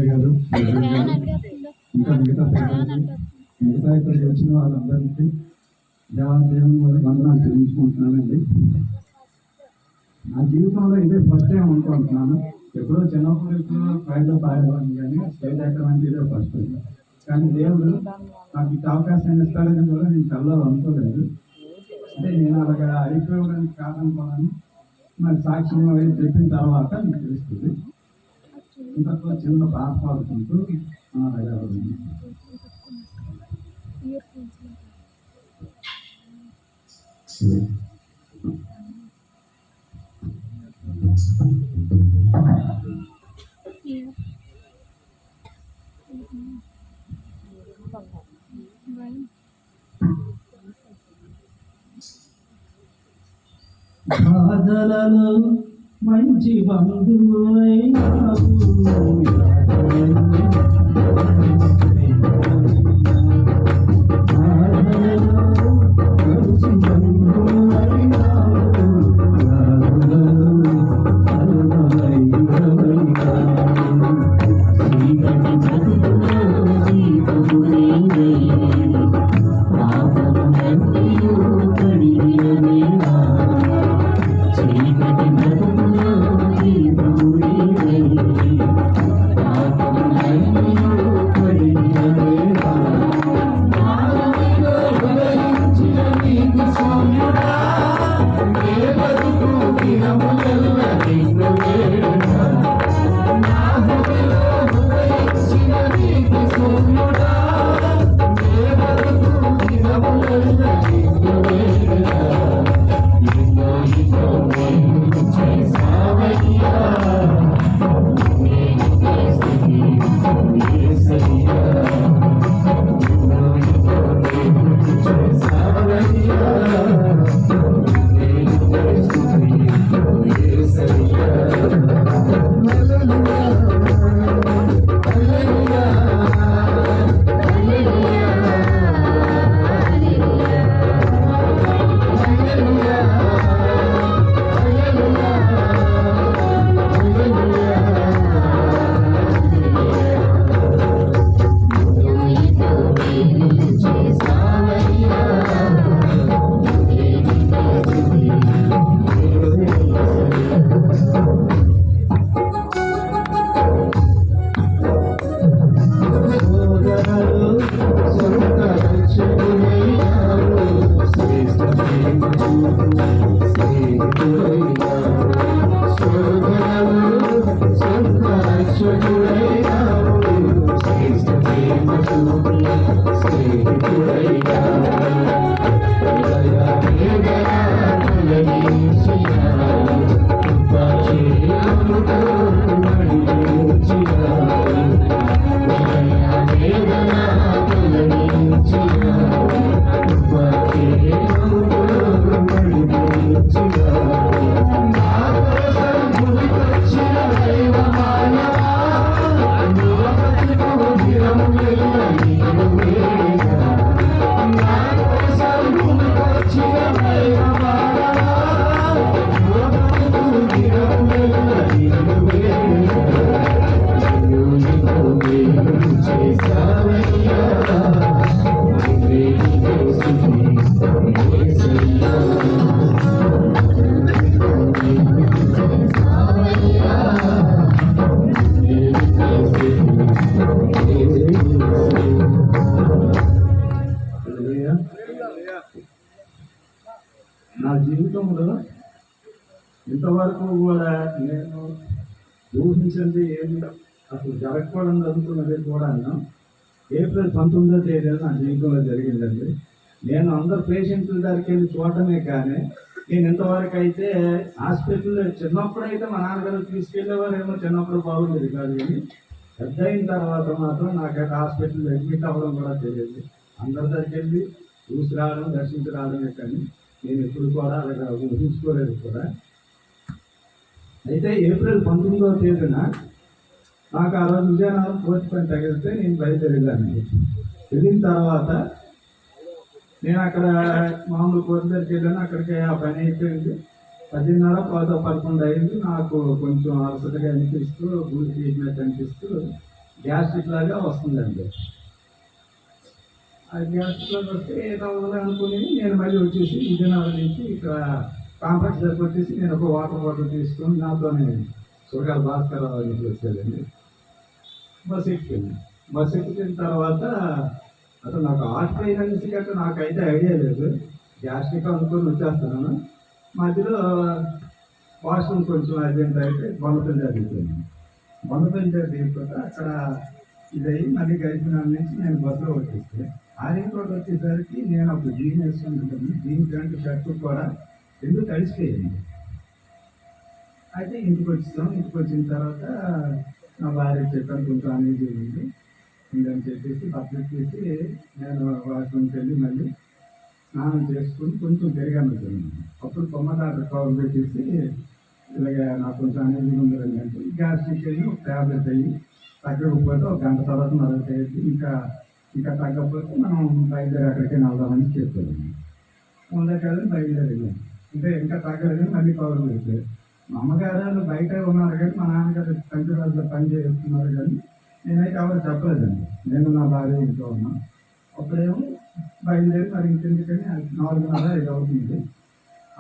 గారు ఇంకా మిగతా ఇక్కడికి వచ్చిన వాళ్ళందరికీ దేవుని వందనాలు చెల్లించుకుంటున్నానండి. నా జీవితంలో ఇదే ఫస్ట్ టైం అనుకుంటున్నాను. ఎప్పుడో చిన్నప్పుడు ఇప్పుడు ఫైల్లో పాడేవాడిని కానీ స్టేజ్ ఎక్కడానికి ఇదే ఫస్ట్ టైం. కానీ దేవుడు నాకు ఈ అవకాశాన్ని ఇస్తాడని కూడా నేను కల్లో అనుకోలేదు. అంటే నేను అలాగా అయిపోవడానికి కారణం కూడా మరి సాక్ష్యం చెప్పిన తర్వాత మీకు తెలుస్తుంది. ఇంతలో చిన్న పాట పాడుకుంటూ బాధలలో మంచి బంధువైనావు, నా జీవితంలో ఇంతవరకు కూడా నేను ఊహించింది ఏమి అసలు జరగకూడదు అనుకున్నది కూడా ఏప్రిల్ 19వ తేదీన నా జీవితంలో జరిగిందండి. నేను అందరు పేషెంట్ల దగ్గరికి వెళ్ళి చూడటమే కానీ నేను ఇంతవరకు అయితే హాస్పిటల్లో చిన్నప్పుడైతే మా నాన్నగారు తీసుకెళ్ళేవారేమో, చిన్నప్పుడు బాగుండేది కాదు. కానీ పెద్ద అయిన తర్వాత మాత్రం నాకైతే హాస్పిటల్లో అడ్మిట్ అవ్వడం కూడా తెలియదు. అందరి దగ్గరికి వెళ్ళి చూసి రావడం, దర్శించి రావడమే కానీ నేను ఎప్పుడు కూడా అలాగా ఊహించుకోలేదు కూడా. అయితే ఏప్రిల్ 19వ తేదీన నాకు ఆ రోజు విజయనగరం కోర్టు పని తగిలితే నేను బయలుదేరాను. వెళ్ళిన తర్వాత నేను అక్కడ మామూలు కోర్టు దగ్గరికి వెళ్ళాను. అక్కడికి ఆ పని అయిపోయింది. 10:30, 11 అయింది. నాకు కొంచెం అలసటగా అనిపిస్తూ, గుడి తీసినట్టు అనిపిస్తూ గ్యాస్ట్రిక్ లాగా వస్తుందండి. ఆ గ్యాస్ట్రిక్ లాగా వస్తే ఏదో అనుకుని నేను మళ్ళీ వచ్చేసి విజయనగరం నుంచి ఇక్కడ కాంప్లెక్స్ దగ్గర వచ్చేసి నేను ఒక వాటర్ బాటిల్ తీసుకొని నాతోనే సురగాల భాస్కర్ ఇంటికి వచ్చేదండి. బస్ ఎక్కింది. బస్ ఎక్కిన తర్వాత అసలు నాకు హార్ట్ పెయిన్ అనేసి గట్రా నాకైతే ఐడియా లేదు. గ్యాస్ట్రిక్ అనుకొని వచ్చేస్తున్నాను. మధ్యలో వాష్రూమ్ కొంచెం అర్జెంట్ అయితే బండపల్లి జరిగిపోయింది. బండపల్లి జరిగిపోతే అక్కడ ఇదయ్యి మళ్ళీ గడిపిన నుంచి నేను బస్సులో వచ్చేస్తే ఆర్ఎం రోడ్ వచ్చేసరికి నేను ఒక జీన్ వేసుకుంటాను. జీన్ ప్యాంట్ షర్ట్ కూడా ఎందుకు తడిసిపోయింది. అయితే ఇంటికి వచ్చాం. ఇంటికి వచ్చిన తర్వాత నా భార్య చెప్పాను కొంచెం అనేది ఉంది ఉందని చెప్పేసి బట్టలు తీసి నేను వాష్రూమ్కి వెళ్ళి మళ్ళీ స్నానం చేసుకుని కొంచెం పెరిగాను. అప్పుడు కొమ్మదాట కవర్ పెట్టేసి ఇలాగ నాకు కొంచెం అనేది ఉందని అంటే గ్యాస్ట్రిక్ అయ్యి ఒక ట్యాబ్లెట్ అయ్యి తగ్గకపోతే ఒక గంట తర్వాత మరొక ఇంకా ఇంకా తగ్గకపోతే మనం బయలుదేరి అక్కడికి వెళ్దామని చెప్పాను. ఉండకాదని బయలుదేరి అంటే ఇంకా తగ్గలేదు మళ్ళీ కవర్ పెడితే మా అమ్మగారు బయట ఉన్నారు కానీ మా నాన్నగారు కంప్యూటర్లో పని చేస్తున్నారు కానీ నేనైతే ఎవరు చెప్పలేదండి. నేను నా భార్య ఇంట్లో ఉన్నా. అప్పుడేమో బయలుదేరి మరి ఇంకెందుకని 4:30 అవుతుంది.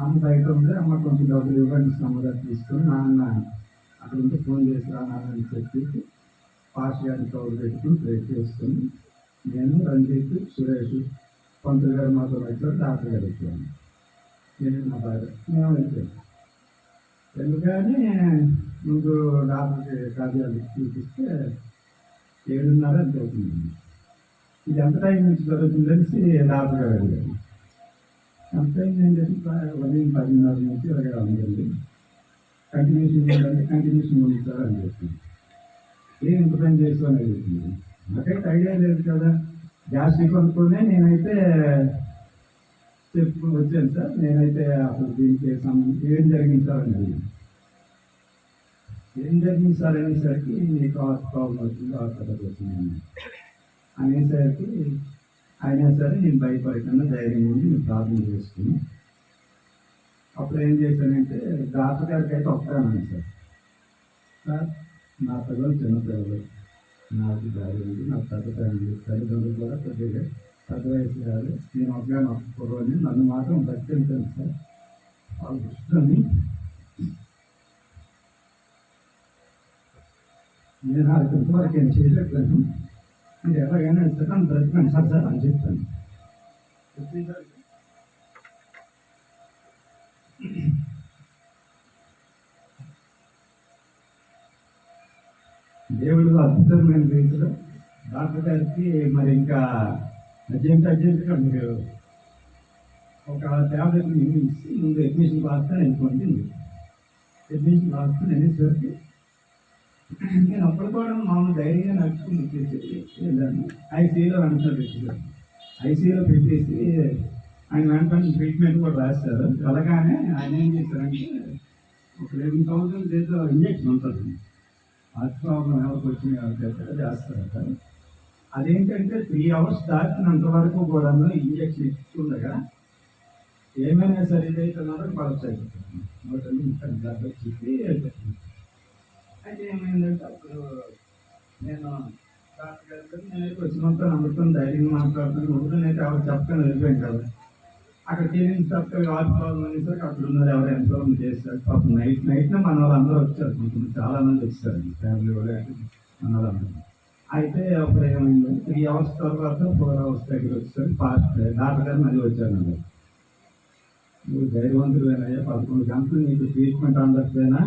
అమ్మ బయట ఉంది. అమ్మ కొంచెం డబ్బులు ఇవ్వండి అమ్మగారు తీసుకొని నాన్న అక్కడ ఉంటే ఫోన్ చేసి రానని చెప్పి పాస్ గారిని కవర్ పెట్టుకుని ప్రేర్ చేసుకొని నేను రంజిత్ సురేష్ పంతులు గారు మాతో వచ్చారు. డాక్టర్ గారు వచ్చాను. నేను నా భార్య మేము వెళ్ళాము. ఎందుకని ముందు డాక్టర్కి కార్యాలయం చూపిస్తే 7:30 అంత అవుతుంది. ఇది ఎంత టైం నుంచి జరుగుతుందనేసి డాక్టర్ గారు అడిగారు. ఎంత టైం ఏంటంటే ఉదయం 10:30 నుంచి 20 ఉంది. కంటిన్యూషన్ ఉండాలి, కంటిన్యూషన్ ఉంచాలి అని చెప్పింది. ఎంత పని చేసుకోని చెప్పింది. నాకైతే ఐడియా లేదు కదా. గ్యాస్ట్రిక్ అనుకునే నేనైతే చెప్పుకుని వచ్చాను సార్. నేనైతే అసలు దీనికి ఏం జరిగింది సార్ అని ఏం జరిగింది సార్ అనేసరికి నీకు హార్ట్ ప్రాబ్లం వచ్చింది, హాస్పిటల్కి వచ్చింది అనేసరికి అయినా సరే నేను భయపడకుండా ధైర్యం ఉండి నేను ప్రార్థన చేసుకుని అప్పుడు ఏం చేశానంటే డాక్టర్ గారికి అయితే ఒక్కరాను సార్. సార్ నా పిల్లలు చిన్నపిల్లలు, నాకు దారి ఉంది, నాకు పెద్ద ఫ్యామిలీ, తల్లిదండ్రులు కూడా కొద్దిగా పెద్ద వయసు కాదు. నేను ఒకగానో కుర్రోని, నన్ను మాత్రం బతికించాను సార్. వాళ్ళు ఇష్టమని నేను అది ఇంతవరకు ఏం చేయలేకపోయాను. మీరు ఎలాగైనా ఇస్తాను బ్రతికండి సార్ సార్ అని చెప్తాను. దేవుడు అద్భుతమైన రీతిలో డాక్టర్ గారికి మరి ఇంకా అర్జెంటుగా మీరు ఒక ట్యాబ్లెట్ ఇచ్చి ముందు అడ్మిషన్ రాస్తాను అనుకోండి. అడ్మిషన్ రాస్తాను అనేసరికి నేను అప్పుడు కూడా మామూలు ధైర్యంగా నడుచుకుని వచ్చేసి ఐసీయూలో వెంటనే పెట్టారు. ఐసీయూలో పెట్టేసి ఆయన వెంటనే ట్రీట్మెంట్ కూడా రాస్తారు. అలాగానే ఆయన ఏం చేశారంటే ఒక 11,000 ఏదో ఇంజక్షన్ ఉంటుంది. హార్ట్ ప్రాబ్లం ఎవరికి వచ్చిన ఎవరికైతే చేస్తారట. అదేంటంటే 3 hours దాటినంత వరకు కూడా ఇంజక్షన్ ఇస్తుండగా ఏమైనా సరే ఇదైతే మాత్రం కొలప్స్ అయిపోతుంది. 130 దాకా వచ్చి అయితే ఏమైందంటే అప్పుడు నేను డాక్టర్ గారితో నేనైతే వచ్చినంత నమ్ముతాను, ధైర్యంగా మాట్లాడుతాను. ముందునైతే ఎవరు చెప్పని వెళ్ళిపోయాను కదా. అక్కడికి వెళ్ళిన తర్వాత హార్ట్ ప్రాబ్లం అనేసరికి అక్కడ ఉన్నారు ఎవరు ఎంప్లాయ్మెంట్ చేస్తారు. పాపం నైట్నే మన వాళ్ళందరూ వచ్చారు. కొంచెం చాలా మంది వచ్చారు ఫ్యామిలీ కూడా మన వాళ్ళందరూ. అయితే అప్పుడు ఏమైంది 3 hours తర్వాత 4 hours దగ్గర వచ్చేసరికి ఫాస్ట్ డాక్టర్ గారు మళ్ళీ వచ్చారు. నువ్వు ధైర్యవంతులైనా 11 గంటలు నీకు ట్రీట్మెంట్ అందకపోయినా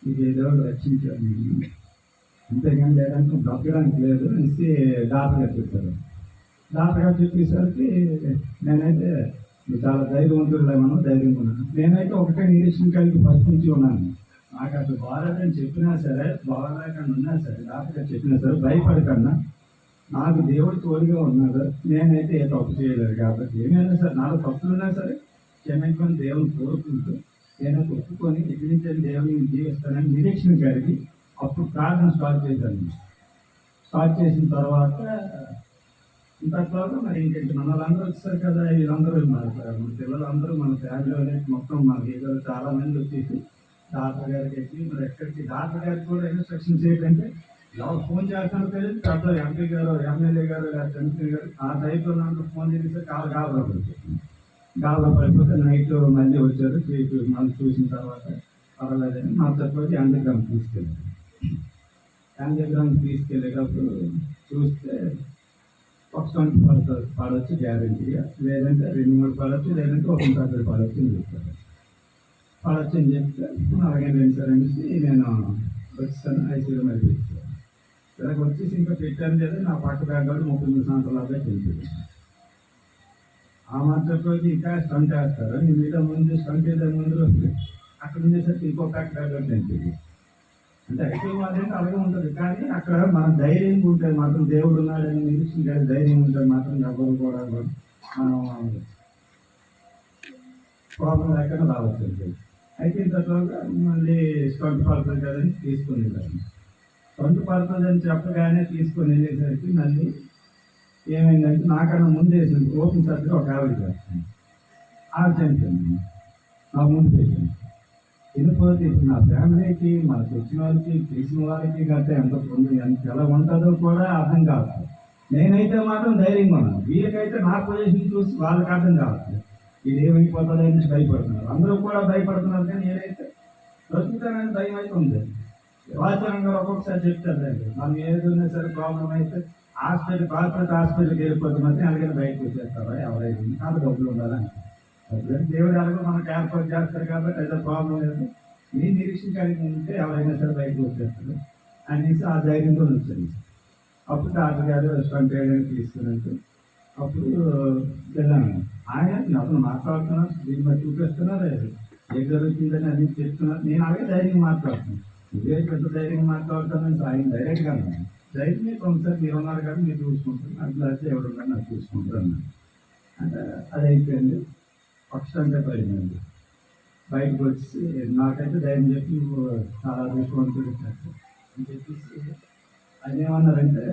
నీకు ఏదో రక్షించారు నేను, అంతేగాని లేదంటే బ్రతకడానికి లేదు అనేసి డాక్టర్ గారు చెప్పారు. డాక్టర్ గారు చెప్పేసరికి నేనైతే చాలా ధైర్యవంతులేమన్నా ధైర్యంగా ఉన్నాను. నేనైతే ఒకటే నిరీక్షణ కలిగి ఫస్ట్ నుంచి ఉన్నాను. నాకు అసలు బాగాలేదని చెప్పినా సరే, బాగాలేకుండా ఉన్నా సరే, డాక్టర్ గారు చెప్పినా సరే భయపడకన్నా నాకు దేవుడు తోడుగా ఉన్నాడు. నేనైతే ఏ తప్పు చేయలేదు కాబట్టి ఏమైనా సరే నాలో తప్పులున్నా సరే క్షమించుకొని దేవుని కోరుకుంటూ నేను ఒప్పుకొని ఇక్కడి నుంచి దేవుని జీవిస్తానని నిరీక్షణ కలిగి అప్పుడు ప్రార్థన స్టార్ట్ చేశాను. స్టార్ట్ చేసిన తర్వాత ఇంతట్లో మరి ఇంకేంటి మన వాళ్ళందరూ వచ్చారు కదా. వీళ్ళందరూ మన పిల్లలందరూ మన ఫ్యామిలీలో మొత్తం మన వీళ్ళు చాలా మంది వచ్చేసి డాక్టర్ గారికి ఎక్కి మరి ఎక్కడికి డాక్టర్ గారికి కూడా ఇన్స్ట్రక్షన్స్ ఏంటంటే ఎవరు ఫోన్ చేస్తారో తెలియదు, పెద్ద ఎంపీ గారు, ఎమ్మెల్యే గారు, ఎంపీ గారు ఆ టైప్లో నాకు ఫోన్ చేస్తే గాబరా పడిపోతుంది. గాబరా పడిపోతే నైట్ మళ్ళీ వచ్చారు, మళ్ళీ చూసిన తర్వాత పర్వాలేదని మా చెప్పి అండర్గ్రౌండ్ తీసుకెళ్ళారు. అండర్గ్రౌండ్ తీసుకెళ్ళేటప్పుడు చూస్తే ఒక 20 పడవచ్చు గ్యారెంటీగా, లేదంటే 2-3 పడవచ్చు, లేదంటే ఒక 30 పడవచ్చు అని చెప్తారు. పడవచ్చు అని చెప్తే అలాగే లేదు సార్ అనేసి నేను వచ్చాను, ఐసీలో మరి పెట్టాను. ఇలాగ వచ్చేసి ఇంకా పెట్టాను లేదా నా పక్క బ్యాగ్ 33 సంవత్సరాల అబ్బాయి తెలిసింది. ఆ మాత్రపోయి ఇంకా స్టంట్ వేస్తారు, నీ మీద ముందు స్టంట్ వేసే ముందు అక్కడ ఉండేసరికి ఇంకో ప్యాక్ బ్యాగ్ తెలిసింది. అంటే ఐసీలో వాళ్ళంటే అలాగే ఉంటుంది, కానీ అక్కడ మన ధైర్యం ఉంటుంది మాత్రం, దేవుడు ఉన్నాడని నిరీక్షించే ధైర్యం ఉంటుంది మాత్రం ఎవరు కూడా మనం ప్రాబ్లం లేకుండా రావచ్చు. అయితే తర్వాత మళ్ళీ స్టంట్ పడుతుంది కదని తీసుకుని వెళ్ళాను. స్టంట్ పడుతుంది అని చెప్పగానే తీసుకొని వెళ్ళేసరికి మళ్ళీ ఏమైందంటే నాకన్నా ముందు వేసింది ఓపెన్ సర్జరీ ఒక ఆవిడ చేస్తాను, ఆవిడ చనిపోయింది నా ముందు పేషెంట్. వెళ్ళిపోతే ఇప్పుడు నా ఫ్యామిలీకి, మనకు వచ్చిన వాళ్ళకి, తెలిసిన వాళ్ళకి గట్రా ఎంత ఎలా ఉంటుందో కూడా అర్థం కావచ్చు. నేనైతే మాత్రం ధైర్యంగా ఉన్నాను, వీళ్ళకైతే నా పొజిషన్ చూసి వాళ్ళకి అర్థం కావచ్చు, ఇది ఏమైపోతుందో అని భయపడుతున్నారు. అందరూ కూడా భయపడుతున్నారు, కానీ నేనైతే బ్రతుకుతానని భయం అయితే ఉంది. వాతావరణం గారు ఒక్కొక్కసారి చెప్తారు, మనం ఏదైనా సరే ప్రాబ్లం అయితే కార్పొరేట్ హాస్పిటల్కి వెళ్ళిపోతే మాత్రం అలాగే బయటకు వచ్చేస్తారా, ఎవరైతే కాదు డబ్బులు ఉండాలని. దేవుడు అలాగే మనకు ఏర్పాటు చేస్తారు కాబట్టి అయితే ప్రాబ్లం లేదు, మీ నిరీక్షించడానికి ఉంటే ఎవరైనా సరే బయటకు వచ్చేస్తారు అనేసి ఆ ధైర్యంతో వచ్చాను. అప్పుడు డాక్టర్ గారు రెస్టారెంట్ వేయడానికి తీసుకున్నట్టు అప్పుడు వెళ్ళాను. ఆయన అతను మాట్లాడుతున్నారు, దీన్ని బట్టి చూపిస్తున్నారు, ఏం జరుగుతుందని అది చెప్తున్నారు. నేను అలాగే ధైర్యంగా మాట్లాడుతున్నాను, ఇదే పెద్ద ధైర్యంగా మాట్లాడుతానని ఆయన డైరెక్ట్గా అన్నాను. ధైర్యం కొంచెం మీరు ఉన్నారు కానీ మీరు చూసుకుంటారు, అట్లా అయితే ఎవరున్నారు నాకు చూసుకుంటారు అన్నాను. అంటే అది అయిపోయింది. పక్షంగా పడిందండి. బయటకు వచ్చి నాకైతే ధైర్యం చెప్పి నువ్వు చాలా అదృష్టవంతుడు అని చెప్పేసి ఆయన ఏమన్నారంటే,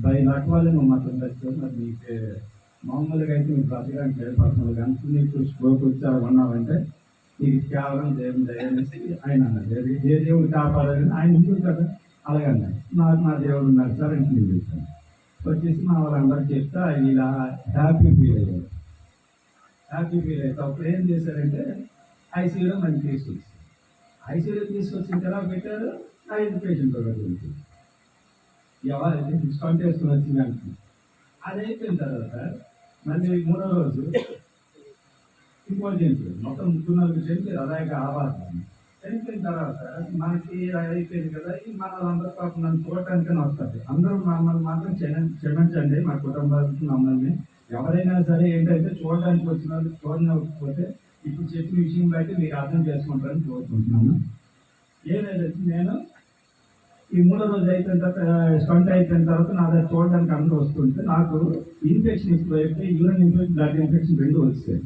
10 లక్షల వాళ్ళు నువ్వు మాత్రం తెచ్చావు, మరి నీకు మామూలుగా అయితే నువ్వు బ్రతకడానికి ఏర్పడుతున్నావు, కానీ నీకు స్ట్రోక్ వచ్చి అలా ఉన్నావంటే నీకు కేవలం దేవుని దయ అనేసి ఆయన అన్నారు. ఏ దేవుడు కాపాడాలని ఆయన ఉంటుంది కదా, అలాగే అన్నారు. నాకు నా దేవుడు ఉన్నారు సార్ అని నేను చెప్పాను. వచ్చేసి మా వాళ్ళందరూ చెప్తా ఇలా హ్యాపీ ఫీల్ అయ్యారు. హ్యాపీ ఫీల్ అయితే అప్పుడు ఏం చేశారంటే ఐసీయూలో మనకి తీసుకొచ్చి, ఐసీయూలో తీసుకొచ్చిన తర్వాత పెట్టారు 5 పేషెంట్ గురించి ఎవరైతే డిస్కౌంట్ చేసుకుని వచ్చిందానికి. అది అయిపోయిన తర్వాత మళ్ళీ 3వ రోజు ఇంకోటి చనిపోయింది. మొత్తం 3-4 చనిపోయింది. అలాగే ఆవాసం చనిపోయిన తర్వాత మనకి అయిపోయింది కదా, మన వాళ్ళందరూ పాపం నన్ను చూడటానికని వస్తుంది. అందరూ మమ్మల్ని మాత్రం క్షమించండి, మా కుటుంబానికి మమ్మల్ని ఎవరైనా సరే ఏంటంటే చూడడానికి వచ్చిన వాళ్ళు చూడకపోతే ఇప్పుడు చెప్పిన విషయం బట్టి మీరు అర్థం చేసుకుంటారని కోరుకుంటున్నాను. ఏదైతే నేను ఈ 3వ రోజు అయిపోయిన తర్వాత స్టంట్ అయిపోయిన తర్వాత నా దగ్గర చూడడానికి అందరూ వస్తుంటే నాకు ఇన్ఫెక్షన్ ఎక్కువైపోయి యూరిన్ ఇన్ఫెక్షన్, బ్లడ్ ఇన్ఫెక్షన్ 2 వచ్చాయి.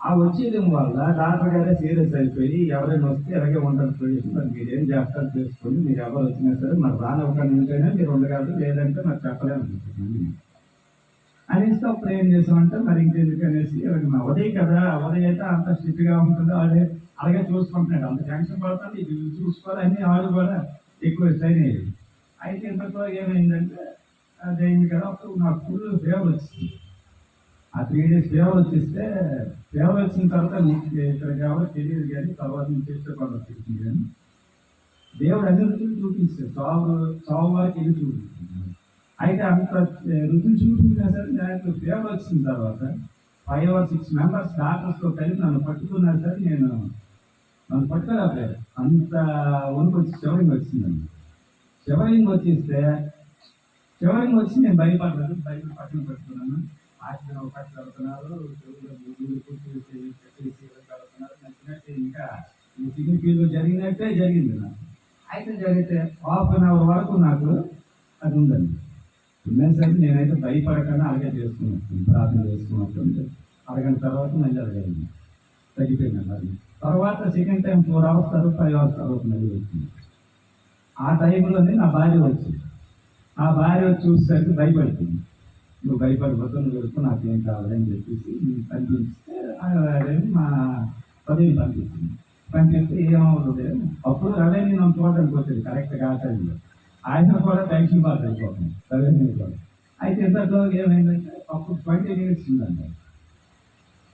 ఆ వచ్చేయడం వల్ల డాక్టర్ గారే సీరియస్ అయిపోయి ఎవరైనా వస్తే ఎలాగే ఉంటారు పొజిషన్, మరి మీరు ఏం చేస్తారు చేసుకొని, మీరు ఎవరు వచ్చినా సరే మరి రానివ్వకుండా ఉంటేనే మీరు ఉండగలరు, లేదంటే మరి చెప్పలేము అనేసి అప్పుడు ఏం చేసామంటే మరి ఇంకెందుకు అనేసి ఉదయ్ కదా, ఉదయ్ అయితే అంత స్ట్రిక్ట్గా ఉంటుందో అదే అలాగే చూసుకుంటున్నాడు, అంత టెన్షన్ పడుతుంది, ఇది చూసుకోవాలి అన్ని ఆడు కూడా ఎక్కువ స్ట్రైన్ అయ్యేది. అయితే ఇంతలో ఏమైందంటే అది అయింది కదా, అప్పుడు నాకు ఫుల్ ఫీవర్ వచ్చింది. ఆ 3 days ఫీవర్ వచ్చేస్తే, ఫీవర్ వచ్చిన తర్వాత నీకు ఇక్కడికి ఎవరో తెలియదు కానీ తర్వాత నుంచి ఇష్టపడ వచ్చింది కానీ దేవుడు అన్ని రుచులు చూపిస్తాడు, చావు వారికి వెళ్ళి చూపిస్తున్నాడు. అయితే అంత రుచులు చూపించినా సరే నాకు ఫీవర్ వచ్చిన తర్వాత 5 or 6 members డాక్టర్స్తో కలిపి నన్ను పట్టుకున్నా సరే నన్ను పట్టుకోలేకపోయారు. అంత వణుకు వచ్చి షవరింగ్ వచ్చిందండి. షవరింగ్ వచ్చి నేను భయపడ్డాను, బయట పక్కన పెట్టుకున్నాను. ఆశీర్వాదం పట్టు కడుతున్నారు, కడుతున్నారు, నచ్చినట్టు ఇంకా ఈ సిగ్నిఫీలో జరిగినట్టే జరిగింది నాకు. అయితే జరిగితే 1/2 hour వరకు నాకు అది ఉందండి. ఉన్నసరికి నేనైతే భయపడకుండా అలాగే చేసుకున్నాను, ప్రార్థన చేసుకున్నప్పుడు అరగంట తర్వాత మళ్ళీ అడగలిగింది, తగ్గిపోయిందండి. అది తర్వాత సెకండ్ టైం 4 hours తర్వాత 5 hours తర్వాత మళ్ళీ వచ్చింది. ఆ టైంలోనే నా భార్య వచ్చింది. ఆ భార్య వచ్చి చూసేసరికి భయపడుతుంది, నువ్వు భయపడిపోతావు, నువ్వు వెళ్తూ నాకేం కావాలని చెప్పేసి పంపిస్తే మా పదవి పంపిస్తే ఏమవుతుంది. అప్పుడు రవే నేను చూడడానికి వచ్చేది కరెక్ట్గా ఆ టైంలో. ఆయన కూడా పెన్షన్ పాస్ అయిపోతుంది రెవెన్యూ కూడా. అయితే ఇంతలో ఏమైందంటే అప్పుడు 20 మినిట్స్ ఉందండి.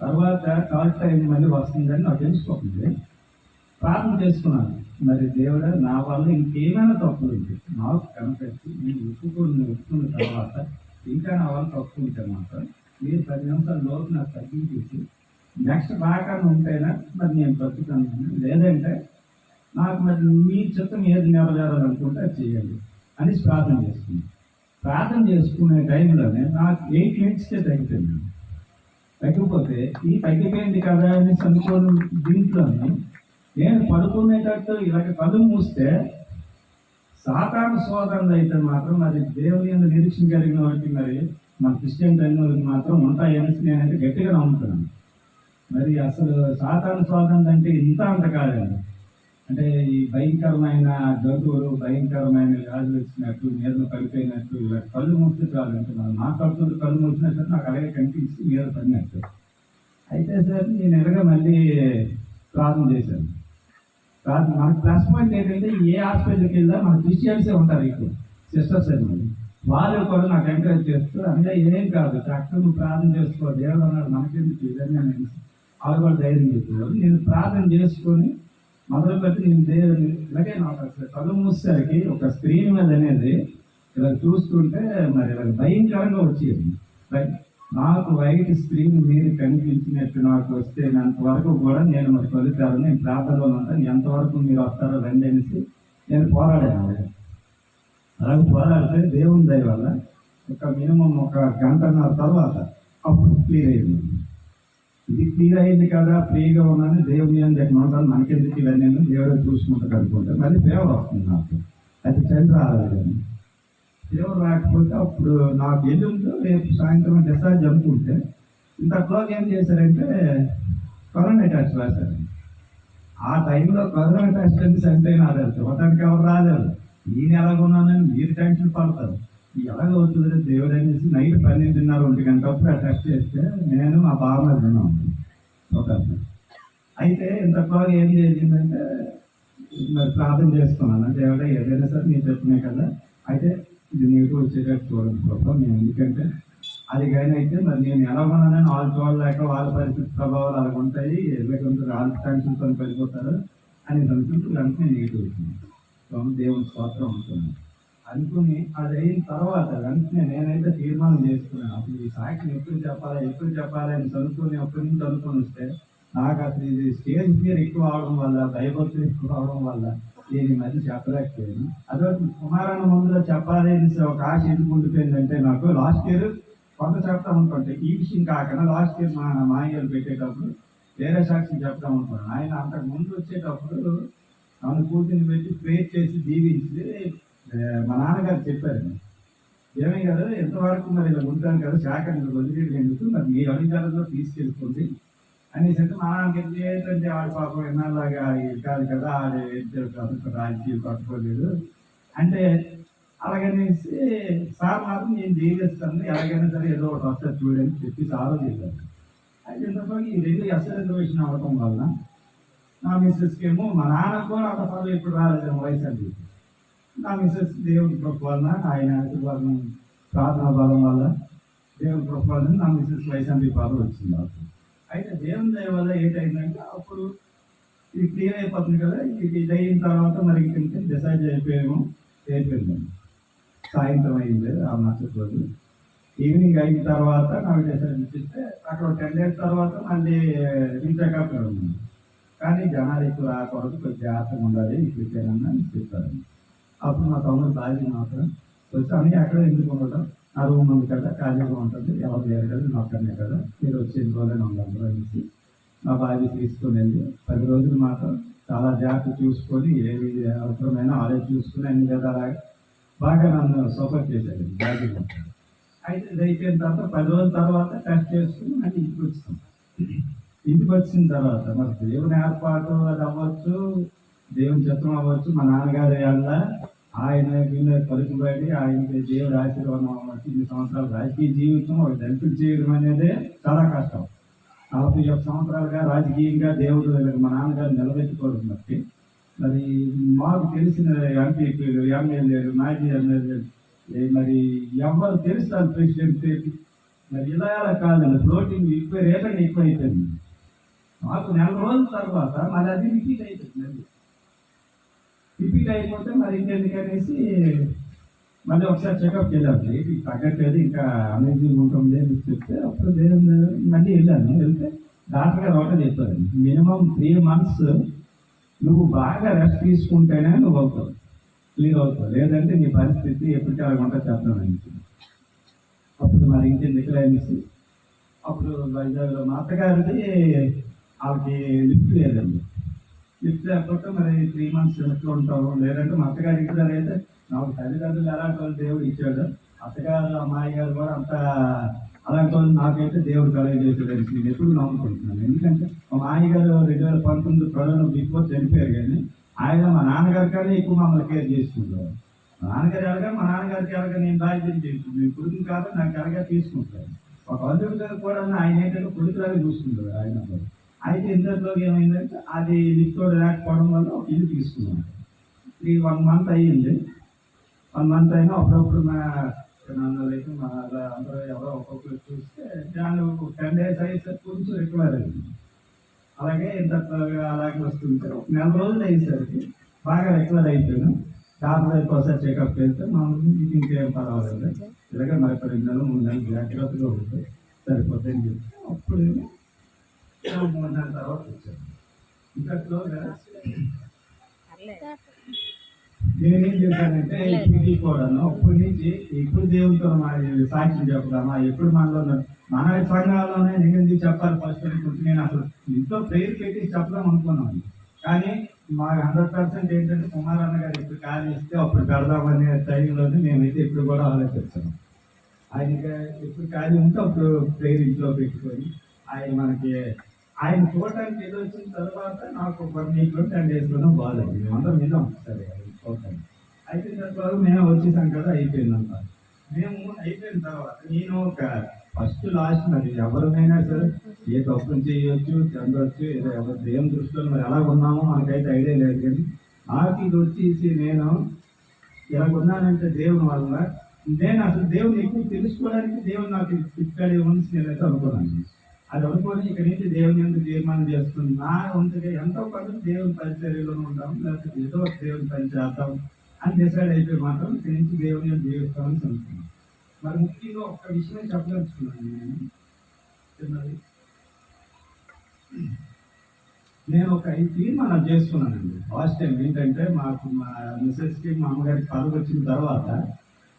తర్వాత కాల్ టైం మళ్ళీ వస్తుందని నాకు తెలిసిపోతుంది. ప్రార్థన చేసుకున్నాను, మరి దేవుడా నా వల్ల ఇంకేమైనా తప్పులు ఉంది నాకు కనిపెట్టి నేను ఒప్పుకున్న తర్వాత ఇంకా నా వల్ల తప్పు ఉంటే మాత్రం మీరు 10 నిమిషాల లోపు నాకు తగ్గించేసి నెక్స్ట్ బాగా ఉంటేనా మరి నేను బ్రతుకుతాను, లేదంటే నాకు మరి మీ చిత్తం ఏది నెరవేరాలనుకుంటే అది చేయండి అని ప్రార్థన చేసుకున్నాను. ప్రార్థన చేసుకునే టైంలోనే నాకు 8 మినిట్స్కే తగ్గిపోయింది. తగ్గిపోతే ఈ తగ్గిపోయింది కదా అని అనుకోని దీంట్లోనే నేను పడుకునేటట్టు ఇలాగ కళ్ళు మూస్తే సాతాను సోదరులు అయితే మాత్రం మరి దేవుని యందు నిరీక్షణ కలిగిన వారికి మరి మన క్రిస్టియన్ కలిగిన వారికి మాత్రం ఉంటాయని నేనైతే గట్టిగా నమ్ముతున్నాను. మరి అసలు సాతాను సోదరులు అంటే ఇంత అంత కాదండి. అంటే ఈ భయంకరమైన జంతువులు భయంకరమైన వ్యాధులు వచ్చినట్టు మీద పడిపోయినట్టు ఇలా కళ్ళు మూస్తే చాలు అంటున్నాను. నా కళ్ళు మూసినట్టు నాకు అలాగే కనిపించి మీద పడినట్టు. అయితే సార్ నేను ఎలాగ మళ్ళీ ప్రార్థన చేశాను. మనకు ప్లస్ పాయింట్ ఏంటంటే ఏ హాస్పిటల్కి వెళ్ళినా మన క్రిస్టియన్సే ఉంటారు ఎక్కువ సిస్టర్స్ అని. వాళ్ళు కూడా నాకు ఎంకరేజ్ చేస్తూ అంటే ఏం కాదు చక్కగా నువ్వు ప్రార్థన చేసుకో, దేవుడు అన్నాడు మనకెందుకు ఇదన్నీ అనేసి వాళ్ళు కూడా ధైర్యం చెప్పేవాళ్ళు. నేను ప్రార్థన చేసుకొని మొదలుపెట్టి నేను దేవుని ఇలాగే నాకు అసలు కళ్ళు మూసేసరికి ఒక స్క్రీన్ మీద అనేది ఇలా చూస్తుంటే మరి ఇలా భయంకరంగా వచ్చేది. నాకు వైట్ స్క్రీన్ మీరు కనిపించినట్టు నాకు వస్తే అంతవరకు కూడా నేను మరి ఫలితాలు నేను ప్రార్థనలో ఉంటాను, ఎంతవరకు మీరు వస్తారో రండి అనేసి నేను పోరాడాను. అలాగే పోరాడితే దేవుని దయ వల్ల ఒక మినిమం ఒక గంటన్నర తర్వాత అప్పుడు క్లియర్ అయింది. ఇది క్లియర్ అయింది కదా, ఫ్రీగా ఉన్నాను దేవుని అని చెప్పిన ఉంటాను, మనకెందుకు ఇవన్నీ దేవుడు చూసుకుంటాడు అనుకుంటే మళ్ళీ ఫేవర్ వస్తుంది నాకు. అది చంద్ర రాలేదు. ఫేవర్ రాకపోతే అప్పుడు నాకు ఎల్లుంటూ రేపు సాయంత్రం డిశ్చార్జ్ అనుకుంటే ఇంతలో ఏం చేశారంటే కరోనా టెస్ట్ రాశారు. ఆ టైంలో కరోనా టెస్ట్ అంటే చనిపోయిన ఆధారు చూడటానికి ఎవరు రాలేదు. నేను ఎలాగున్నానని మీరు టెన్షన్ పడతారు, ఎలాగ అవుతుంది దేవుడు అనేసి నైట్ 12:30 గంటప్పుడు ఆ టెస్ట్ చేస్తే నేను మా బావ విన్నాను ఒక. అయితే ఇంతలో ఏం చేసిందంటే మరి ప్రార్థన చేసుకున్నాను, దేవుడా ఏదైనా సరే నేను చెప్పినాయి కదా, అయితే ఇది నీకు వచ్చేటట్టు చూడండి ప్రభావం నేను, ఎందుకంటే అది కానీ అయితే మరి నేను ఎలా ఉన్నానని వాళ్ళు చూడలేక వాళ్ళ పరిస్థితి ప్రభావాలు అలాగ ఉంటాయి, ఎలాగంటే వాళ్ళ టెన్షన్తో పడిపోతారు అని అనుకుంటూ వెంటనే నీకు వచ్చింది. దేవుని స్తోత్రం ఉంటుంది అనుకుని అది అయిన తర్వాత వెంటనే నేనైతే తీర్మానం చేసుకున్నాను, అసలు ఈ సాక్షిని ఎప్పుడు చెప్పాలి అని చదువుకొని అప్పటి నుంచి చదువుకొని వస్తే నాకు అసలు ఇది స్టేజ్ ఫియర్ ఎక్కువ అవడం వల్ల భయభక్తులు ఎక్కువ అవడం వల్ల నేను ఈ మధ్య చెప్పలేకపోయాను. అదే కుమారన్న ముందులో చెప్పాలి అని ఒక ఆశ ఎందుకు ఉండిపోయిందంటే నాకు లాస్ట్ ఇయర్ కొంత చెప్తా అనుకుంటే ఈ విషయం కాకుండా లాస్ట్ ఇయర్ మా మాయ్యలు పెట్టేటప్పుడు వేరే సాక్షిని చెప్తా అనుకున్నాను. ఆయన అంతకు ముందు వచ్చేటప్పుడు నన్ను కూర్చుని పెట్టి ప్రేర్ చేసి దీవించి మా నాన్నగారు చెప్పారు, ఏమై గారు ఎంతవరకు మరి ఇలా ఉంటాను కదా శాఖ వదిలేడు ఎందుకు మరి మీ అధికారంలో తీసుకెళ్ళిపోండి అనేసి అంటే మా నాన్నకి ఏంటంటే ఆడు పాపం ఎన్నాళ్ళగా కాదు కదా ఆడు రాజకీయం కట్టుకోలేదు అంటే అలాగనేసి సార్ మాత్రం నేను జీవిస్తాను ఎలాగైనా సరే ఏదో ఒకటి వస్తుంది చూడని చెప్పి సార్ చేశారు. అయితే ఇంతలో ఈ 2 రిజర్వేషన్ అవ్వటం వల్ల నా మిస్సెస్కి ఏమో మా నాన్నకు కూడా ఒకసారి ఇప్పుడు రాలేదు వయసు అని. నా మిస్సెస్ దేవుడి కృప వలన ఆయన ఆశీర్వాదం ప్రార్థన బలం వల్ల దేవుడి కృప వలన నా మిస్సెస్ వైసంపి పాపం వచ్చింది. అయితే దేవుని దయ వల్ల ఏంటైందంటే అప్పుడు ఇది క్లియర్ అయిపోతుంది కదా, ఇది అయిన తర్వాత మరి ఇంకంటే డిసైడ్ అయిపోయిందండి. సాయంత్రం అయింది ఆ మరుసటి రోజు ఈవినింగ్ అయిన తర్వాత నాకు డిసైడ్ చేస్తే అక్కడ 10 days తర్వాత మళ్ళీ రీచెకప్ ఉంది. కానీ జనాలు ఎక్కువ రాకూడదు, కొంచెం జాగ్రత్తగా ఉండాలి ఇప్పుడేనన్నా చెప్పారు. అప్పుడు మా తమ్ముడు బాధ్యత మాత్రం వచ్చి అని అక్కడ ఎందుకు ఉండటం, ఆ రూమ్ ఉంది కదా ఖాళీగా ఉంటుంది, ఎవరు లేరు కదా నొక్కనే కదా మీరు వచ్చి ఇంట్లోనే ఉండాలి అనేసి మా బాధ్యత తీసుకుని వెళ్ళి 10 రోజులు మాత్రం చాలా జాగ్రత్త చూసుకొని ఏది అవసరమైనా ఆలోచన చూసుకుని అన్ని విధాలా బాగా నన్ను సపోర్ట్ చేశారు బాధ్యత. అయితే ఇది అయిపోయిన తర్వాత 10 రోజుల తర్వాత టెస్ట్ చేసుకుని మళ్ళీ ఇంటికి వచ్చిన తర్వాత మరి దేవుని ఏర్పాటు అది అవ్వచ్చు, దేవుని చిత్రం అవ్వచ్చు, మా నాన్నగారి వల్ల ఆయన పలుకుబడి ఆయనకి దేవుడు ఆశీర్వాదం అవ్వచ్చు. 2 సంవత్సరాల రాజకీయ జీవితం ఒక దంపులు చేయడం అనేది చాలా కష్టం. 41 సంవత్సరాలుగా రాజకీయంగా దేవుడు మా నాన్నగారు నిలబెట్టుకోవడం బట్టి మరి మాకు తెలిసిన ఎంపీపీలు, ఎమ్మెల్యేలు, మాజీ ఎమ్మెల్యేలు మరి ఎవరు తెలుస్తారు ప్రెసిడెంట్ పేరు. మరి ఇలా కాదండి, ఫ్లోటింగ్ ఎక్కువ రేటంగా ఎక్కువ అయిపోయింది. మాకు నెల రోజుల తర్వాత మరి అది రిపీట్ అయిపోయింది. మళ్ళీ రిపీట్ అయిపోతే మరి ఇంకెందుకనేసి మళ్ళీ ఒకసారి చెకప్ చేయాలి. ఇది తగ్గట్లేదు, ఇంకా అమేజింగ్ ఉంటుంది అని చెప్తే అప్పుడు దేవుని మళ్ళీ వెళ్ళాను. వెళ్తే డాక్టర్ గారు ఒకటే చెప్పారండి, మినిమం 3 months నువ్వు బాగా రెస్ట్ తీసుకుంటేనే నువ్వు అవుతావు, క్లియర్ అవుతావు, లేదంటే నీ పరిస్థితి ఎప్పటికీ అలాగంటా చేస్తానని. అప్పుడు మరి ఇంకెందుకు అనేసి అప్పుడు వైజాగ్లో మా అత్తగారిది వాళ్ళకి లిఫ్ట్ లేదండి. లిఫ్ట్ లేకపోతే మరి 3 months ఎట్లా ఉంటావు, లేదంటే మా అత్తగారి ఇంటి దగ్గర అయితే నాకు తల్లిదండ్రులు ఎలాంటి వాళ్ళు దేవుడు ఇచ్చాడు, అత్తగారు అమ్మాయి గారు కూడా అంత అలాంటి వాళ్ళు నాకైతే దేవుడు కలగజేసాడు నేను ఎప్పుడు నమ్ముకుంటున్నాను. ఎందుకంటే మా మామయ్య గారు 2019 కరోనా బిఫోర్ చనిపోయారు, కానీ ఆయన మా నాన్నగారి కానీ ఎక్కువ మమ్మల్ని కేర్ చేసుకుంటారు. మా నాన్నగారు ఎలాగా మా నాన్నగారికి ఎలాగా నేను బాధ్యత చేసుకుంటాను, కొడుకుని కాదు నాకు ఎలాగా తీసుకుంటాను. ఒక అల్లుడు గారు కూడా ఆయన ఏంటంటే కొడుకులాగా చూసుకుంటారు ఆయన. అయితే ఇంతలో ఏమైందంటే అది లిఫ్ట్ లేకపోవడం వల్ల ఒక ఇల్లు తీసుకున్నాను. 1 month అయ్యింది. 1 month అయినా అప్పుడప్పుడు మా నాన్నలు అయితే మా అందరూ ఎవరో ఒక్కొక్కరు చూస్తే దాన్ని 10 days అయ్యేసరికి కొంచెం రికవర్ అయింది. అలాగే ఇంతలో అలాగే వస్తుంటే 1 నెల రోజులు అయ్యేసరికి బాగా రికవర్ అయిపోయాను. డాక్టర్ దగ్గరికి ఒకసారి చెకప్ చేస్తే మా ఇంకేం పర్వాలేదు, ఇలాగే మరి 2 నెలలు 3 నెలలు జాగ్రత్తగా ఉంటే సరిపోతాయని చెప్తే అప్పుడు 3 నెలల తర్వాత వచ్చాను. ఇంతలో నేనేం చేశానంటే ఇది కూడాను అప్పటి నుంచి ఇప్పుడు దేవుడితో సాక్ష్యం చెప్తామా, ఎప్పుడు మనలో మన సంఘాల్లోనే నేను చెప్పాలి ఫస్ట్ అనుకుంటే నేను అసలు ఇంట్లో ప్రేయర్ పెట్టి చెప్పడం అనుకున్నాను. కానీ మా 100% ఏంటంటే కుమారన్న గారు ఇప్పుడు ఖాళీ ఇస్తే అప్పుడు పెడదామనే టైంలోనే మేమైతే ఇప్పుడు కూడా ఆలోచిస్తాను. ఆయనకి ఎప్పుడు ఖాళీ ఉంటే అప్పుడు ప్రేయర్ ఇంట్లో పెట్టుకొని ఆయన చూడటానికి ఏదో వచ్చిన తర్వాత నాకు 1 week 10 daysలోనూ బాగాలేదు. మేమందరం విన్నాం సరే చూడటానికి. అయితే తర్వాత మేము వచ్చేసాం కదా, అయిపోయిందంట. మేము అయిపోయిన తర్వాత నేను ఒక ఫస్ట్ లాస్ట్ మరి ఎవరినైనా సరే ఏ తప్పులు చేయొచ్చు చెందవచ్చు, ఏదో ఎవరు దేవుని దృష్టిలో మరి ఎలా ఉన్నామో మనకైతే ఐడియా లేదు. కానీ నాకు ఇది వచ్చేసి నేను ఇలా ఉన్నానంటే దేవుని వల్ల నేను అసలు దేవుని ఎక్కువ తెలుసుకోవడానికి దేవుడు నాకు ఇక్కడ ఉంచి నేనైతే అనుకున్నాను. అది అనుకోని ఇక్కడ నుంచి దేవుని ఎందుకు తీర్మానం చేస్తుంది, నా వంతుగా ఎంతో కొంత దేవుని పరిచర్యలోనే ఉంటాం, లేకపోతే ఏదో దేవుని పని చేద్దాం అని డిసైడ్ అయిపోయి మాత్రం ఇక్కడ నుంచి దేవుని జీవిస్తామని అనుకున్నాను. మరి ముఖ్యంగా ఒక్క విషయం చెప్పదలుచుకున్నాను. నేను ఒక 5 తీర్మానాలు చేసుకున్నానండి. ఫస్ట్ టైం ఏంటంటే మాకు మా మిస్సెస్కి మా అమ్మగారికి పదవి వచ్చిన తర్వాత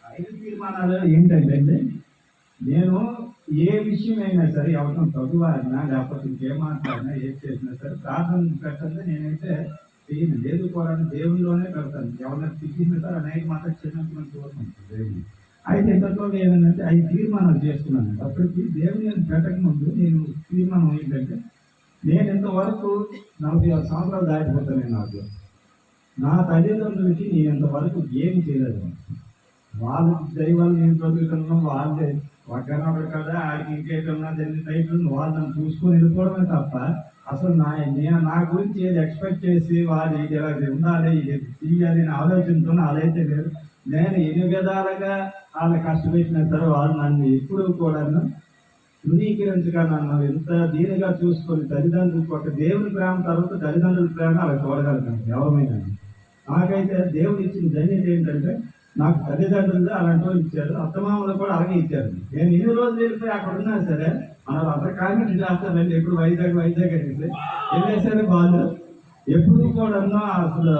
5 తీర్మానాలు ఏంటంటే నేను ఏ విషయమైనా సరే ఎవరితో చదువాడినా లేకపోతే ఇంకేం మాట్లాడినా ఏం చేసినా సరే ప్రార్థన పెట్టండి నేనైతే చేయను. లేదు కూడా దేవునిలోనే పెడతాను. ఎవరైనా తిట్టినా సరే అనేక మాత్రం చిన్నప్పుడు చూడవచ్చు దేవుని. అయితే ఇంతలో ఏమైందంటే 5 తీర్మానాలు చేసుకున్నాను. అప్పటికి దేవుని పెట్టక ముందు నేను తీర్మానం ఏంటంటే నేను ఇంతవరకు 46 సంవత్సరాలు దాటిపోతాను. నాకు నా తల్లిదండ్రులకి నేను ఇంతవరకు ఏమి చేయలేదు. వాళ్ళు దైవాలు నేను చదువుతున్నాను, వాళ్ళే ఒక్కనొకరు కదా ఆడికి ఇంకేటన్నా జరిగిన టైంలో వాళ్ళు నన్ను చూసుకొని వెళ్ళిపోవడమే తప్ప అసలు నేను నా గురించి ఏది ఎక్స్పెక్ట్ చేసి వాళ్ళు ఇది ఇలా ఉండాలి ఇది తీయాలి అని ఆలోచనతో అదైతే లేదు. నేను ఎన్ని విధాలుగా వాళ్ళ కష్టపెట్టినా సరే వాళ్ళు నన్ను ఎప్పుడు కూడా ధృవీకరించగా నన్ను ఎంత దీనిగా చూసుకొని తల్లిదండ్రులకు ఒక దేవుని ప్రేమ తర్వాత తల్లిదండ్రుల ప్రేమ అలా చూడగలుగుతాను ఎవరైనా. నాకైతే దేవుడు ఇచ్చిన ధన్యత ఏంటంటే నాకు తల్లిదండ్రులు అలాంటి వాళ్ళు ఇచ్చారు, అత్తమామలు కూడా అలాగే ఇచ్చారు. నేను ఎన్ని రోజులు వెళ్ళిపోయి అక్కడ ఉన్నా సరే మన అందరు కామెంట్ చేస్తానండి, ఎప్పుడు వైజాగ్ అనేసి వెళ్ళేసరి వాళ్ళు ఎప్పుడు కూడా అసలు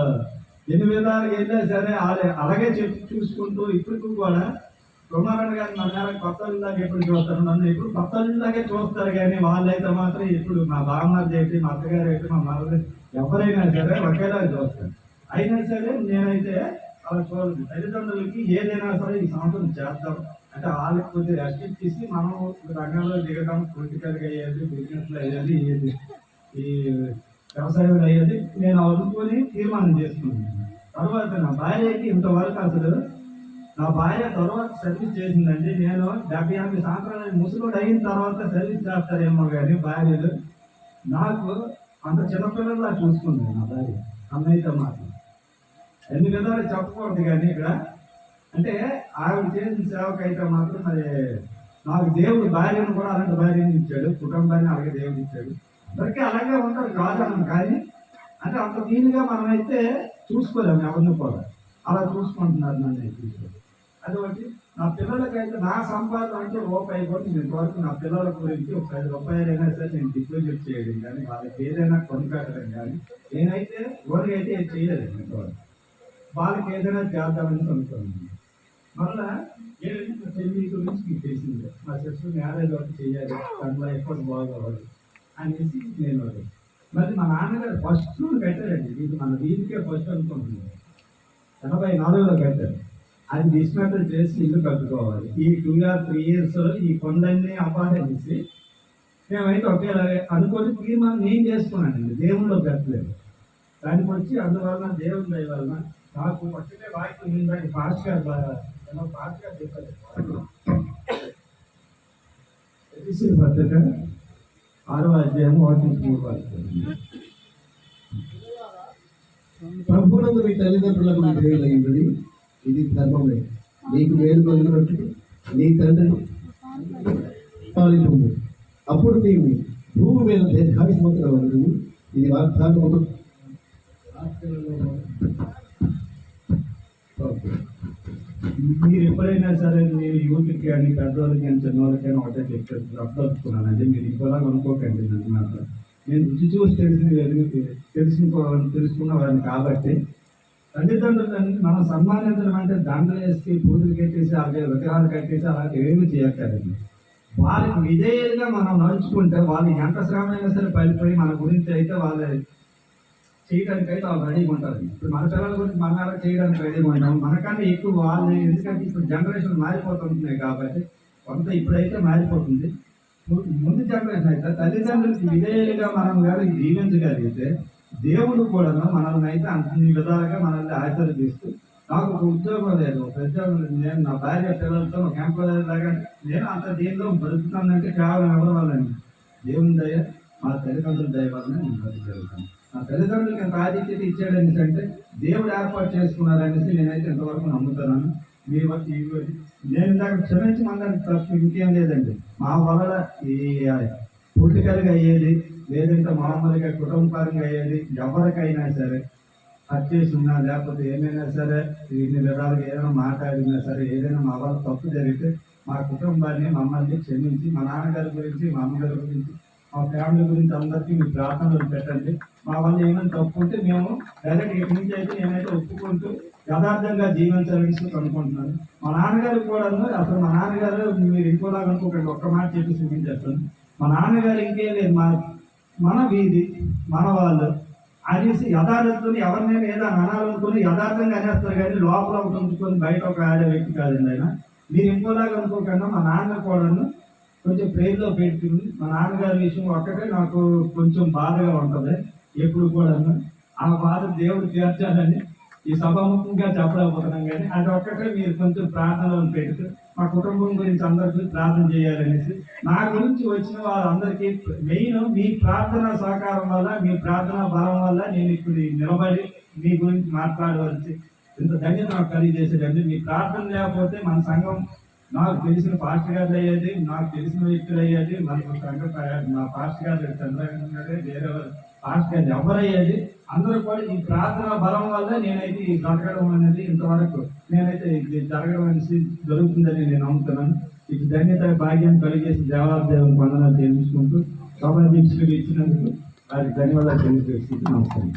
ఎన్ని విధాలుగా వెళ్ళా సరే అలాగే చూసుకుంటూ ఇప్పటికి కూడా కుమారన్ గారు మన కొత్త ఇల్లాగా ఎప్పుడు చూస్తారు, నన్ను ఎప్పుడు కొత్త ఇల్లాగే చూస్తారు. కానీ వాళ్ళైతే మాత్రం ఇప్పుడు మా బామ్మగారు ఏంటి మా అత్తగారు ఏంటి మా మరొక ఎవరైనా సరే ఒకేలా చూస్తారు. అయినా సరే నేనైతే అలా చూడదు. తల్లిదండ్రులకి ఏదైనా సరే ఈ సంవత్సరం చేద్దాం అంటే వాళ్ళకి కొద్దిగా రెస్ట్ ఇచ్చేసి మనం రంగంలో దిగడం, పొలిటికల్గా అయ్యేది, బిజినెస్లో అయ్యేది, ఈ వ్యవసాయంలో అయ్యేది నేను అనుకుని తీర్మానం చేసుకున్నాను. తర్వాత నా భార్యకి ఇంతవరకు అసలు నా భార్య తర్వాత సర్వీస్ చేసిందండి. నేను 70-80 సంవత్సరాలు ముసలుడు అయిన తర్వాత సర్వీస్ చేస్తారేమో కానీ భార్యలు నాకు అంత చిన్నపిల్లల్లా చూసుకుంది నా భార్య. అన్నయ్యతో మాత్రం ఎన్ని విధాలు చెప్పకూడదు కానీ ఇక్కడ అంటే ఆవిడ చేసిన సేవకు అయితే మాత్రం మరి నాకు దేవుడు భార్యను కూడా అలాంటి భార్యను ఇచ్చాడు, కుటుంబాన్ని అలాగే దేవుడు ఇచ్చాడు. అందరికీ అలాగే ఉంటారు కాదనం, కానీ అంటే అంత దీనిగా మనమైతే చూసుకోలేము ఎవరిని కూడా. అలా చూసుకుంటున్నారు నన్ను అయితే. అదొకటి. నా పిల్లలకైతే నా సంపాదన అంటే రూపాయి కూడా నేను ఇంతవరకు నా పిల్లల గురించి ఒక 10 రూపాయలైనా సరే నేను డిపాజిట్ చేయడం కానీ వాళ్ళకి ఏదైనా కొనిపెట్టడం కానీ నేనైతే ఎవరికైతే చేయలేదు ఇంతవరకు. వాళ్ళకి ఏదైనా చేద్దామని అనుకున్నాను. మళ్ళా చెల్లి గురించి మీకు తెలిసిందే, మా సిస్టర్ మ్యారేజ్ వరకు చేయాలి, దాంట్లో ఎఫర్ట్ బాగోవాలి అనేసి నేను మరి మా నాన్నగారు ఫస్ట్ కట్టారండి. ఇది మన వీధికే ఫస్ట్ అనుకుంటున్నాను, 84లో కట్టారు. అది డిస్మెంటల్ చేసి ఇల్లు కట్టుకోవాలి. ఈ 2 or 3 years ఈ కొండల్ని అపాహరించి మేమైతే ఒకేలా అనుకొని తీర్మానం నేను చేసుకున్నానండి, దేవుళ్ళు పెట్టలేదు. దానికి వచ్చి అందువలన దేవుడి దయ వలన నాకు పక్కనే వాక్యం ఉందండి. పాస్ట్ గారు చెప్పారు పత్రిక 6వ అధ్యాయం 1-3. ప్రభువునందు మీ తల్లిదండ్రులకు విధేయులైంది, ఇది ధర్మమే. నీకు మేలు కలిగినట్టు నీ తండ్రి పాలింపు, అప్పుడు నీవు భూమి మీద దీర్ఘాయుష్మంతుల వరకు. ఇది వాగ్దానము. మీరు ఎప్పుడైనా సరే మీరు యూత్కి కానీ పెద్దవాళ్ళకి కానీ చిన్నవాళ్ళకైనా ఒకటే చెప్పారు, అర్థవుతున్నానండి. మీరు ఇంకోలాగా అనుకోకండి. నన్ను మాత్రం నేను రుచి చూసి తెలుసుకున్నవాడిని కాబట్టి తల్లిదండ్రులని మనం సన్మానించడం అంటే దండలు వేసి పూజలు కట్టేసి అలాగే విగ్రహాలు కట్టేసి అలాగే ఏమీ చేయక్కర్లేదు. వాళ్ళకి విధేయంగా మనం నడుచుకుంటే వాళ్ళు ఎంత శ్రమ అయినా సరే పడిపోయి మన గురించి అయితే వాళ్ళు చేయడానికి అయితే వాళ్ళు రెడీగా ఉంటారు. ఇప్పుడు మన పిల్లల గురించి మన అలా చేయడానికి రెడీగా ఉంటాం. మనకన్నా ఎక్కువ వాళ్ళు, ఎందుకంటే ఇప్పుడు జనరేషన్ మారిపోతున్నాయి కాబట్టి కొంత ఇప్పుడైతే మారిపోతుంది. ముందు జనరేషన్ అయితే తల్లిదండ్రులకి విధేయులుగా మనం కానీ జీవించగలిగితే దేవుడు కూడా మనల్ని అయితే అన్ని విధాలుగా మనల్ని ఆశీర్వదిస్తూ, నాకు ఒక ఉద్యోగం లేదు, ఒక ఉద్యోగం, నేను నా భార్య పిల్లలతో ఒక ఎంప్లాయర్ లాగా నేను అంత దీనిలో బ్రతుకుతానంటే కేవలం ఎవరి వల్లండి, దేవుని దయ, మా తల్లిదండ్రుల దయ వల్ల నేను బ్రతకగలుగుతాను. నా తల్లిదండ్రులకి ఎంత ఆధిక్యత ఇచ్చాడు అనేసి దేవుడు ఏర్పాటు చేసుకున్నారనేసి నేనైతే ఎంతవరకు నమ్ముతున్నాను. మీ నేను దానికి క్షమించి మనకి తప్పు ఇంకేం లేదండి. మా వల్ల ఈ పొలిటికల్గా అయ్యేది, లేదంటే మామూలుగా కుటుంబపరంగా అయ్యేది, ఎవరికైనా సరే హత్యేసి ఉన్నా లేకపోతే ఏమైనా సరే ఇన్ని విధాలుగా ఏదైనా మాట్లాడినా సరే ఏదైనా మా వల్ల తప్పు జరిగితే మా కుటుంబాన్ని మమ్మల్ని క్షమించి మా నాన్నగారి గురించి, మా అమ్మగారి గురించి, మా ఫ్యామిలీ గురించి అందరికీ మీ ప్రార్థనలు పెట్టండి. మా వల్ల ఏమైనా తప్పు ఉంటే మేము డైరెక్ట్ ఇక్కడి నుంచి అయితే నేనైతే ఒప్పుకుంటూ యథార్థంగా జీవించాలని అనుకుంటున్నాను. మా నాన్నగారు కూడా అసలు మా నాన్నగారు మీరు ఇంకోలాగా అనుకోకండి, ఒక్క మాట చెప్పి చూపించేస్తాను. మా నాన్నగారు ఇంకేం లేదు, మన వీధి మన వాళ్ళు అనేసి యథార్థతను ఎవరినైనా ఏదో అనాలనుకుని యథార్థంగా అనేస్తారు, కానీ లోపల ఒకటి ఉంచుకొని బయట ఒక ఆడే వ్యక్తి కాదండి ఆయన. మీరు ఇంకోలాగా అనుకోకుండా మా నాన్న కూడాను కొంచెం ప్రేమలో పెట్టుకుని మా నాన్నగారి విషయం ఒక్కటే నాకు కొంచెం బాధగా ఉంటుంది ఎప్పుడు కూడాను. ఆ బాధ దేవుడు తీర్చాలని ఈ సభాముఖంగా చెప్పలేకపోతున్నాం, కానీ అది ఒక్కటే మీరు కొంచెం ప్రార్థనలు పెడుతూ మా కుటుంబం గురించి అందరికీ ప్రార్థన చేయాలనేసి, నా గురించి వచ్చిన వాళ్ళందరికీ మెయిన్ మీ ప్రార్థన సహకారం వల్ల, మీ ప్రార్థన బలం వల్ల నేను ఇప్పుడు నిలబడి మీ గురించి మాట్లాడవలసి ఇంత ధన్యత నాకు కలిగజేసేదండి. మీ ప్రార్థన లేకపోతే మన సంఘం, నాకు తెలిసిన పాస్టర్ గారు అయ్యేది, నాకు తెలిసిన వ్యక్తులు అయ్యేది, మనకు సంఘం మా పాస్టర్ గారు చంద్రబాబు గారు, వేరే పాస్టర్ గారు ఎవరయ్యేది, అందరూ కూడా ఈ ప్రార్థన బలం వల్ల నేనైతే ఈ జరగడం అనేది ఇంతవరకు నేనైతే ఇది జరగడం అనేది జరుగుతుందని నేను నమ్ముతున్నాను. ఇది ధన్యత భాగ్యం కలిగేసి దేవాలయం వందనాలు తెలుసుకుంటూ సభాధ్యక్షులు ఇచ్చినందుకు వారికి ధన్యవాదాలు తెలియజేస్తూ నమస్కారం.